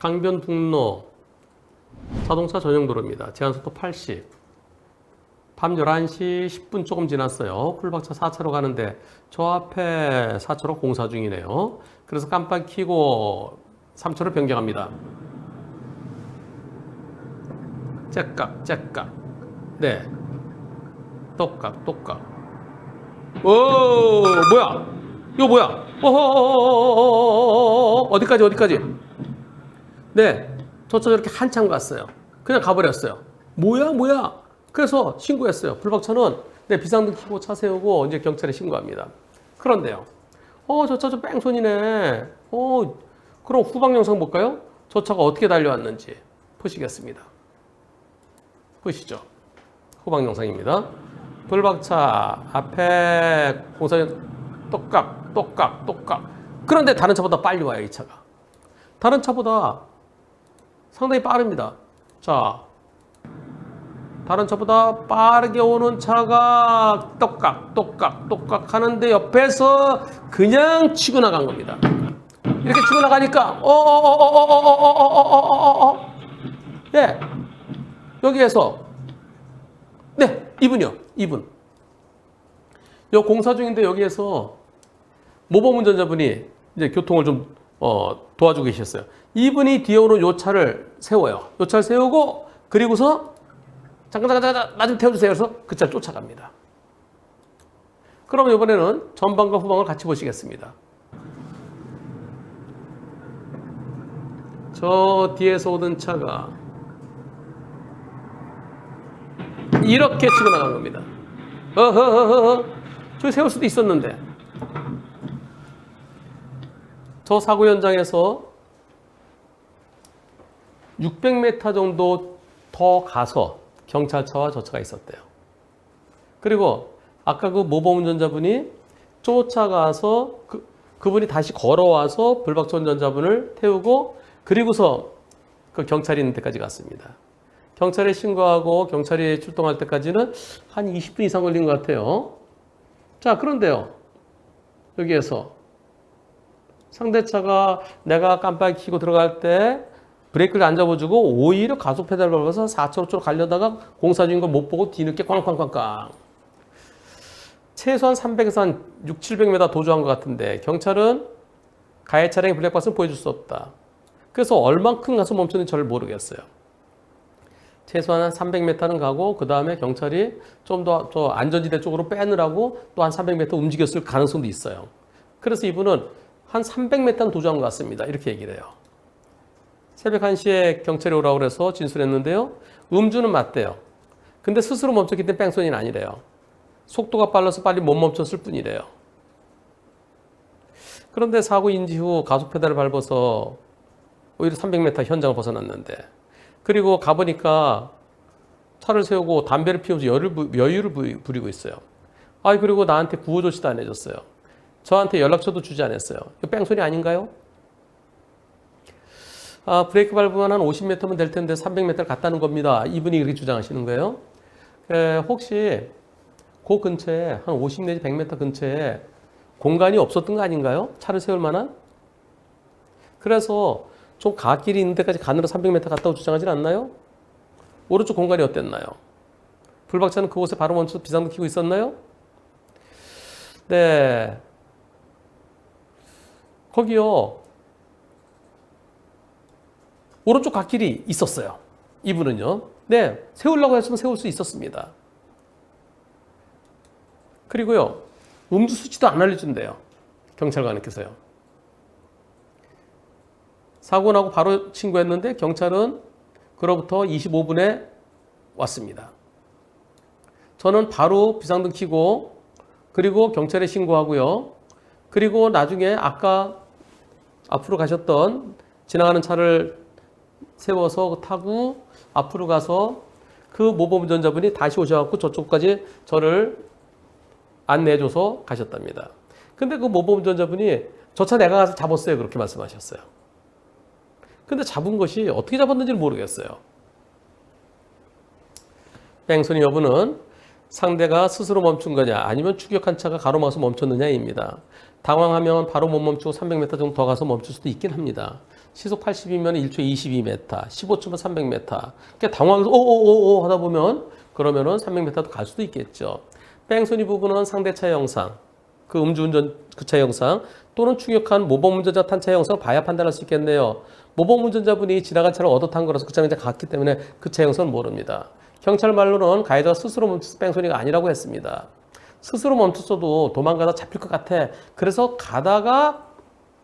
강변북로 자동차 전용 도로입니다. 제한속도 80. 밤 11시 10분 조금 지났어요. 풀박차 4차로 가는데 저 앞에 4차로 공사 중이네요. 그래서 깜빡 켜고 3차로 변경합니다. 째깍. 네. 똑깍. 오, 뭐야? 이거 뭐야? 어디까지? 네. 저 차 저렇게 한참 갔어요. 그냥 가버렸어요. 뭐야? 그래서 신고했어요. 불박차는 네, 비상등 켜고 차 세우고 이제 경찰에 신고합니다. 그런데요. 저 차 좀 뺑소니네. 그럼 후방 영상 볼까요? 저 차가 어떻게 달려왔는지 보시겠습니다. 보시죠. 후방 영상입니다. 불박차 앞에 공사장 똑깍. 그런데 다른 차보다 빨리 와요, 이 차가. 다른 차보다 상당히 빠릅니다. 자, 다른 차보다 빠르게 오는 차가 똑깍 하는데 옆에서 그냥 치고 나간 겁니다. 이렇게 치고 나가니까 예, 여기에서 네, 이분 요 공사 중인데 여기에서 모범 운전자분이 이제 교통을 좀 도와주고 계셨어요. 이분이 뒤에 오는 요 차를 세워요. 요 차를 세우고 그리고서 잠깐 나 좀 태워주세요. 그래서 그 차를 쫓아갑니다. 그럼 이번에는 전방과 후방을 같이 보시겠습니다. 저 뒤에서 오던 차가 이렇게 치고 나간 겁니다. 저기 세울 수도 있었는데. 저 사고 현장에서 600m 정도 더 가서 경찰차와 저 차가 있었대요. 그리고 아까 그 모범 운전자분이 쫓아가서 그분이 다시 걸어와서 불박차 운전자분을 태우고 그리고서 그 경찰이 있는 데까지 갔습니다. 경찰에 신고하고 경찰이 출동할 때까지는 한 20분 이상 걸린 것 같아요. 자, 그런데요. 여기에서 상대차가 내가 깜빡이 켜고 들어갈 때 브레이크를 안 잡아주고 오히려 가속 페달 밟아서 4차로 쪽으로 가려다가 공사 중인 걸 못 보고 뒤늦게 꽝꽝. 최소한 300에서 한 6, 700m 도주한 것 같은데 경찰은 가해 차량의 블랙박스는 보여줄 수 없다. 그래서 얼만큼 가서 멈췄는지 저를 모르겠어요. 최소한 한 300m는 가고 그 다음에 경찰이 좀 더 저 안전지대 쪽으로 빼느라고 또 한 300m 움직였을 가능성도 있어요. 그래서 이분은 한 300m는 도주한 것 같습니다. 이렇게 얘기를 해요. 새벽 1시에 경찰이 오라고 그래서 진술했는데요. 음주는 맞대요. 근데 스스로 멈췄기 때문에 뺑소니는 아니래요. 속도가 빨라서 빨리 못 멈췄을 뿐이래요. 그런데 사고 인지 후 가속 페달을 밟아서 오히려 300m 현장을 벗어났는데 그리고 가보니까 차를 세우고 담배를 피우면서 여유를 부리고 있어요. 그리고 나한테 구호 조치도 안 해줬어요. 저한테 연락처도 주지 않았어요. 이거 뺑소니 아닌가요? 브레이크 밟으면 한 50m면 될 텐데 300m를 갔다는 겁니다. 이분이 그렇게 주장하시는 거예요. 혹시 그 근처에 한 50 내지 100m 근처에 공간이 없었던 거 아닌가요? 차를 세울 만한? 그래서 좀 갓길이 있는 데까지 가느라 300m 갔다고 주장하진 않나요? 오른쪽 공간이 어땠나요? 불박차는 그곳에 바로 멈춰서 비상등 켜고 있었나요? 네. 거기요. 오른쪽 갓길이 있었어요. 이분은요. 네. 세우려고 했으면 세울 수 있었습니다. 그리고요. 음주 수치도 안 알려준대요. 경찰관께서요. 사고 나고 바로 신고했는데 경찰은 그로부터 25분에 왔습니다. 저는 바로 비상등 켜고 그리고 경찰에 신고하고요. 그리고 나중에 아까 앞으로 가셨던 지나가는 차를 세워서 타고 앞으로 가서 그 모범 운전자분이 다시 오셔갖고 저쪽까지 저를 안내해줘서 가셨답니다. 근데 그 모범 운전자분이 저 차 내가 가서 잡았어요. 그렇게 말씀하셨어요. 근데 잡은 것이 어떻게 잡았는지를 모르겠어요. 뺑소니 여부는 상대가 스스로 멈춘 거냐 아니면 추격한 차가 가로막아서 멈췄느냐입니다. 당황하면 바로 못 멈추고 300m 정도 더 가서 멈출 수도 있긴 합니다. 시속 80이면 1초에 22m, 15초면 300m. 그러니까 당황해서 오오오오 하다 보면 그러면은 300m도 갈 수도 있겠죠. 뺑소니 부분은 상대차의 영상, 그 음주운전 그 차의 영상 또는 추격한 모범운전자 탄 차의 영상을 봐야 판단할 수 있겠네요. 모범운전자분이 지나간 차를 얻어 탄 거라서 그 차가 이제 갔기 때문에 그 차 영상은 모릅니다. 경찰 말로는 가해자가 스스로 멈춰서 뺑소니가 아니라고 했습니다. 스스로 멈췄어도 도망가다 잡힐 것 같아. 그래서 가다가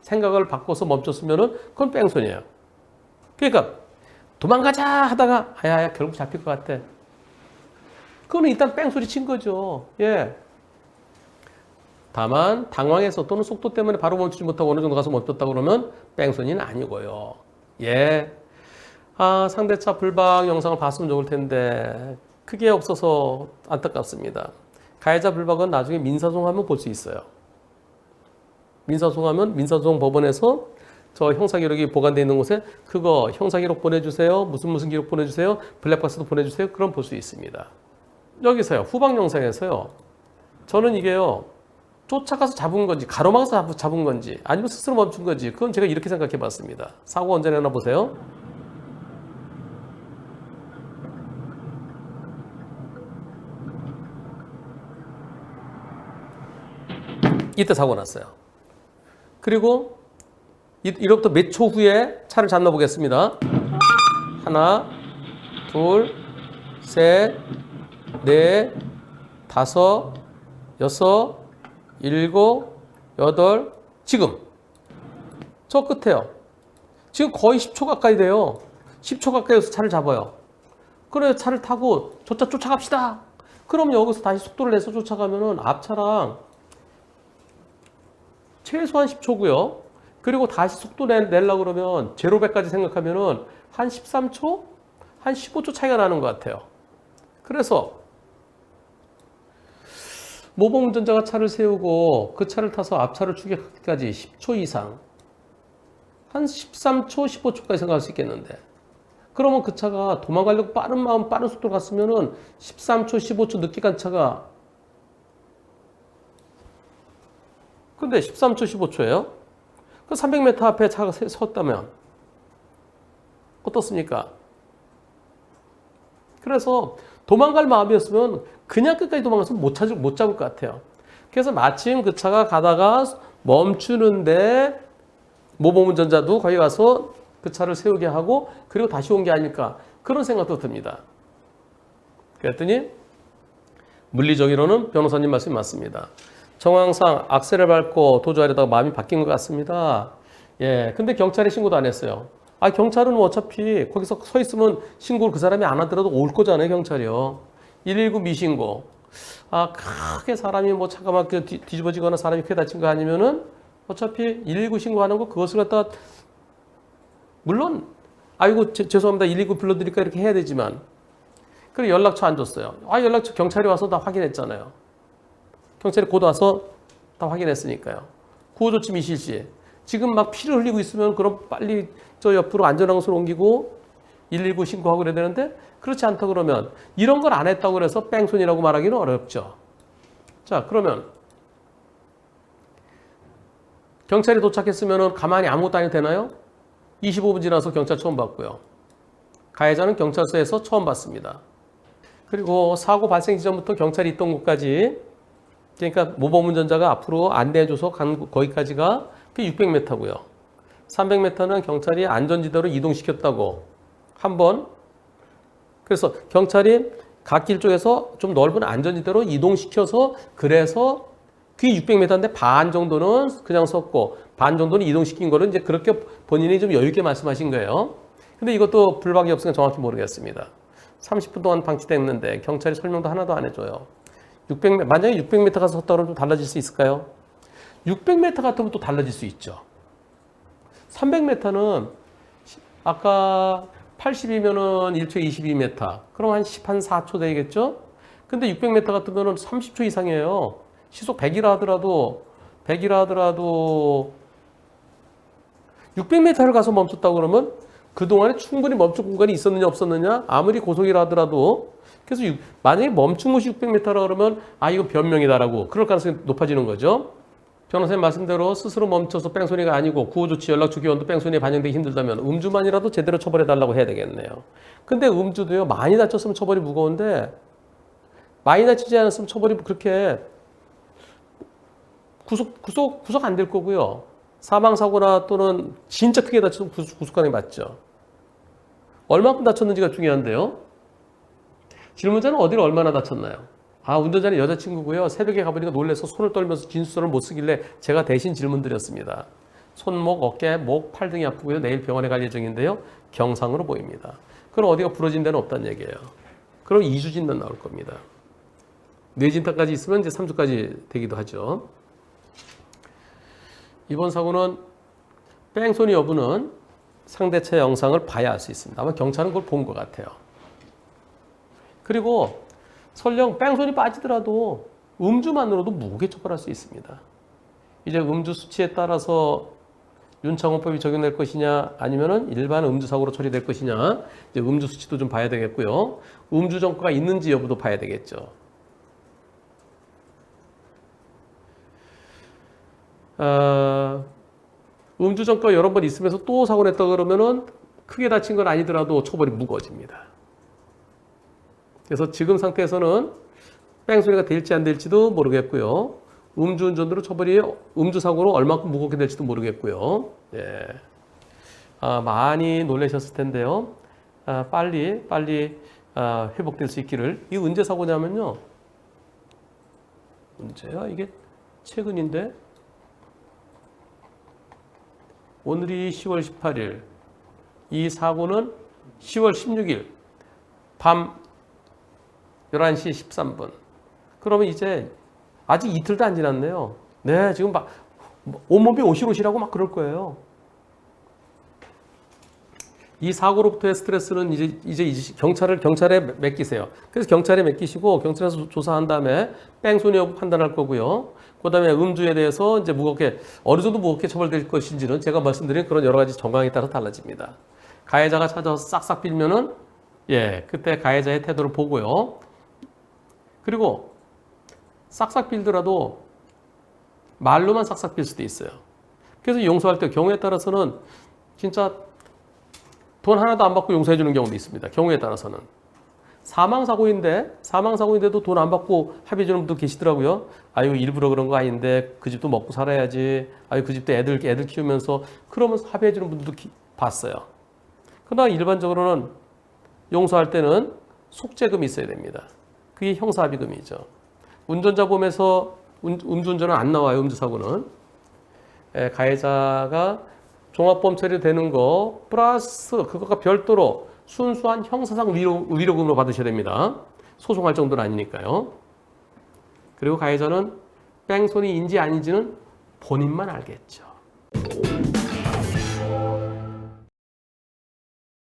생각을 바꿔서 멈췄으면은 그건 뺑소니예요. 그러니까 도망가자 하다가 아야 결국 잡힐 것 같아. 그거는 일단 뺑소니 친 거죠. 예. 다만 당황해서 또는 속도 때문에 바로 멈추지 못하고 어느 정도 가서 멈췄다 그러면 뺑소니는 아니고요. 예. 아, 상대차 불박 영상을 봤으면 좋을 텐데 그게 없어서 안타깝습니다. 가해자 불박은 나중에 민사소송하면 볼 수 있어요. 민사소송하면 민사소송 법원에서 저 형사기록이 보관되어 있는 곳에 그거 형사기록 보내주세요. 무슨 기록 보내주세요. 블랙박스도 보내주세요. 그럼 볼 수 있습니다. 여기서요. 후방 영상에서요. 저는 이게요. 쫓아가서 잡은 건지 가로막아서 잡은 건지 아니면 스스로 멈춘 건지 그건 제가 이렇게 생각해 봤습니다. 사고 언제 내나 보세요. 이때 사고 났어요. 그리고 이로부터 몇 초 후에 차를 잡나 보겠습니다. 하나, 둘, 셋, 넷, 다섯, 여섯, 일곱, 여덟, 지금 저 끝에요. 지금 거의 10초 가까이 돼요. 10초 가까이에서 차를 잡아요. 그래 차를 타고 저 차 쫓아갑시다. 그럼 여기서 다시 속도를 내서 쫓아가면은 앞차랑 최소한 10초고요. 그리고 다시 속도 내려고 그러면 제로백까지 생각하면은 한 13초? 한 15초 차이가 나는 것 같아요. 그래서 모범운전자가 차를 세우고 그 차를 타서 앞차를 추격하기까지 10초 이상 한 13초, 15초까지 생각할 수 있겠는데 그러면 그 차가 도망가려고 빠른 마음, 빠른 속도로 갔으면은 13초, 15초 늦게 간 차가 근데 13초, 15초예요? 그 300m 앞에 차가 섰다면 어떻습니까? 그래서 도망갈 마음이었으면 그냥 끝까지 도망가서 못 잡을 것 같아요. 그래서 마침 그 차가 가다가 멈추는데 모범운전자도 거기 가서 그 차를 세우게 하고 그리고 다시 온 게 아닐까 그런 생각도 듭니다. 그랬더니 물리적으로는 변호사님 말씀이 맞습니다. 정황상 악셀을 밟고 도주하려다가 마음이 바뀐 것 같습니다. 예, 근데 경찰에 신고도 안 했어요. 아, 경찰은 어차피 거기서 서 있으면 신고를 그 사람이 안 하더라도 올 거잖아요, 경찰이요. 119 미신고. 아, 크게 사람이 뭐 차가 막 뒤집어지거나 사람이 크게 다친 거 아니면은 어차피 119 신고하는 거 그것을 갖다 물론 아이고 죄송합니다 119 불러드릴까 이렇게 해야 되지만 그래 연락처 안 줬어요. 아, 연락처 경찰이 와서 다 확인했잖아요. 경찰이 곧 와서 다 확인했으니까요. 구호조치 미실시. 지금 막 피를 흘리고 있으면 그럼 빨리 저 옆으로 안전한 곳으로 옮기고 119 신고하고 그래야 되는데 그렇지 않다 그러면 이런 걸 안 했다고 그래서 뺑소니라고 말하기는 어렵죠. 자, 그러면 경찰이 도착했으면 가만히 아무것도 안 해도 되나요? 25분 지나서 경찰 처음 봤고요. 가해자는 경찰서에서 처음 봤습니다. 그리고 사고 발생 지점부터 경찰이 있던 곳까지 그러니까 모범운전자가 앞으로 안내해줘서 간 거기까지가 600m고요. 300m는 경찰이 안전지대로 이동시켰다고 한 번. 그래서 경찰이 갓길 쪽에서 좀 넓은 안전지대로 이동시켜서 그래서 그게 600m인데 반 정도는 그냥 섰고 반 정도는 이동시킨 거를 이제 그렇게 본인이 좀 여유 있게 말씀하신 거예요. 근데 이것도 불박이 없으니까 정확히 모르겠습니다. 30분 동안 방치됐는데 경찰이 설명도 하나도 안 해줘요. 600m, 만약에 600m 가서 섰다 그러면 좀 달라질 수 있을까요? 600m 같으면 또 달라질 수 있죠. 300m는 아까 80이면은 1초에 22m. 그럼 한 4초 되겠죠? 근데 600m 같으면은 30초 이상이에요. 시속 100이라 하더라도 600m를 가서 멈췄다고 그러면 그동안에 충분히 멈출 공간이 있었느냐 없었느냐 아무리 고속이라 하더라도 그래서 만약에 멈춘 곳이 600m라 그러면 아 이거 변명이다라고 그럴 가능성이 높아지는 거죠. 변호사님 말씀대로 스스로 멈춰서 뺑소니가 아니고 구호조치, 연락처 기원도 뺑소니에 반영되기 힘들다면 음주만이라도 제대로 처벌해달라고 해야 되겠네요. 근데 음주도요, 많이 다쳤으면 처벌이 무거운데 많이 다치지 않았으면 처벌이 그렇게 구속 안 될 거고요. 사망사고나 또는 진짜 크게 다쳐도 구속하는 게 맞죠. 얼마큼 다쳤는지가 중요한데요. 질문자는 어디를 얼마나 다쳤나요? 아, 운전자는 여자친구고요. 새벽에 가보니까 놀라서 손을 떨면서 진술서를 못 쓰길래 제가 대신 질문 드렸습니다. 손목, 어깨, 목, 팔 등이 아프고요. 내일 병원에 갈 예정인데요. 경상으로 보입니다. 그럼 어디가 부러진 데는 없다는 얘기예요. 그럼 2주 진단 나올 겁니다. 뇌진탕까지 있으면 이제 3주까지 되기도 하죠. 이번 사고는 뺑소니 여부는 상대차 영상을 봐야 알 수 있습니다. 아마 경찰은 그걸 본 것 같아요. 그리고 설령 뺑소니 빠지더라도 음주만으로도 무게 처벌할 수 있습니다. 이제 음주 수치에 따라서 윤창호법이 적용될 것이냐 아니면은 일반 음주 사고로 처리될 것이냐 이제 음주 수치도 좀 봐야 되겠고요. 음주 전과가 있는지 여부도 봐야 되겠죠. 음주 전과 여러 번 있으면서 또 사고 냈다 그러면은 크게 다친 건 아니더라도 처벌이 무거워집니다. 그래서 지금 상태에서는 뺑소니가 될지 안 될지도 모르겠고요. 음주운전으로 처벌이 음주사고로 얼마큼 무겁게 될지도 모르겠고요. 예. 많이 놀라셨을 텐데요. 빨리 회복될 수 있기를. 이게 언제 사고냐면요. 언제야? 이게 최근인데. 오늘이 10월 18일. 이 사고는 10월 16일 밤 11시 13분. 그러면 이제 아직 이틀도 안 지났네요. 네, 지금 막 온몸이 오실오실하고 막 그럴 거예요. 이 사고로부터의 스트레스는 이제 경찰에 맡기세요. 그래서 경찰에 맡기시고 경찰에서 조사한 다음에 뺑소니 여부 판단할 거고요. 그다음에 음주에 대해서 이제 어느 정도 무겁게 처벌될 것인지는 제가 말씀드린 그런 여러 가지 정황에 따라 달라집니다. 가해자가 찾아와서 싹싹 빌면은 그때 가해자의 태도를 보고요. 그리고 싹싹 빌더라도 말로만 싹싹 빌 수도 있어요. 그래서 용서할 때 경우에 따라서는 진짜 돈 하나도 안 받고 용서해 주는 경우도 있습니다. 경우에 따라서는. 사망사고인데도 돈 안 받고 합의해 주는 분도 계시더라고요. 아유, 일부러 그런 거 아닌데 그 집도 먹고 살아야지. 아유, 그 집도 애들 키우면서 그러면서 합의해 주는 분들도 봤어요. 그러나 일반적으로는 용서할 때는 속죄금이 있어야 됩니다. 그게 형사합의금이죠. 운전자 보험에서 음주운전은 안 나와요. 음주사고는. 가해자가 종합보험 처리되는 거 플러스 그것과 별도로 순수한 형사상 위로금으로 받으셔야 됩니다. 소송할 정도는 아니니까요. 그리고 가해자는 뺑소니인지 아닌지는 본인만 알겠죠.